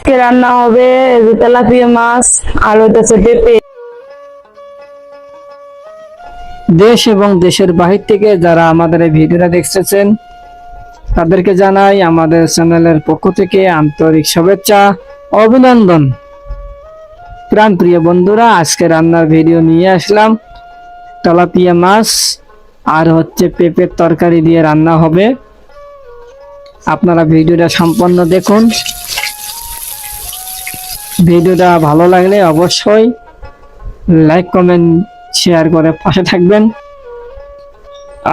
আজকে রান্না হবে তেলাপিয়া মাছ আর হইতেছে পেঁপে। দেশ এবং দেশের বাহির থেকে যারা আমাদের এই ভিডিওটা দেখতেছেন তাদেরকে জানাই আমাদের চ্যানেলের পক্ষ থেকে আন্তরিক শুভেচ্ছা অভিনন্দন। প্রাণপ্রিয় বন্ধুরা, আজকে রান্নার ভিডিও নিয়ে আসলাম। তেলাপিয়া মাছ আর হচ্ছে পেঁপের তরকারি দিয়ে রান্না হবে। আপনারা ভিডিওটা সম্পূর্ণ দেখুন। ভিডিওটা ভালো লাগলে অবশ্যই লাইক কমেন্ট শেয়ার করে পাশে থাকবেন।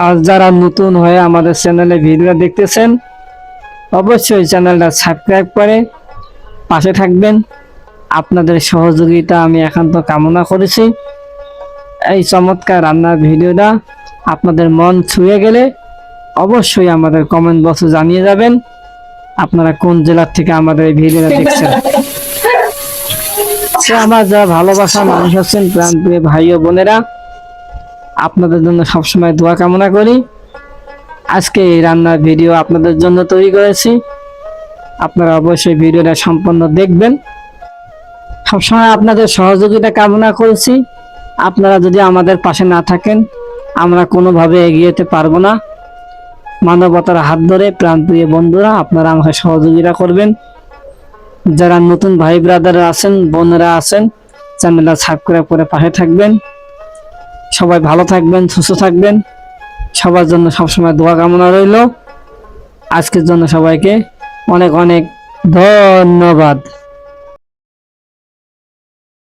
আর যারা নতুন হয়ে আমাদের চ্যানেলে ভিডিওটা দেখতেছেন অবশ্যই চ্যানেলটা সাবস্ক্রাইব করে পাশে থাকবেন। আপনাদের সহযোগিতা আমি একান্ত কামনা করেছি। এই চমৎকার রান্নার ভিডিওটা আপনাদের মন ছুঁয়ে গেলে অবশ্যই আমাদের কমেন্ট বক্সে জানিয়ে যাবেন আপনারা কোন জেলার থেকে আমাদের এই ভিডিওটা দেখছেন। আমার যারা ভালোবাসা মানুষ আছেন, প্রাণপ্রিয় ভাই ও বোনেরা, আপনাদের জন্য সবসময় দোয়া কামনা করি। আজকে এই রান্নার ভিডিও আপনাদের জন্য তৈরি করেছি। আপনারা অবশ্যই ভিডিওটা সম্পূর্ণ দেখবেন। সবসময় আপনাদের সহযোগিতা কামনা করছি। আপনারা যদি আমাদের পাশে না থাকেন আমরা কোনোভাবে এগিয়ে যেতে পারবো না। মানবতার হাত ধরে প্রাণপ্রিয় বন্ধুরা আপনারা আমাকে সহযোগিতা করবেন। যারা নতুন ভাই ব্রাদার আছেন, বোনেরা আছেন, চ্যানেলটা সাবস্ক্রাইব করে পাশে থাকবেন। সবাই ভালো থাকবেন, সুস্থ থাকবেন। সবার জন্য সবসময় দোয়া কামনা রইল। আজকের জন্য সবাইকে অনেক অনেক ধন্যবাদ।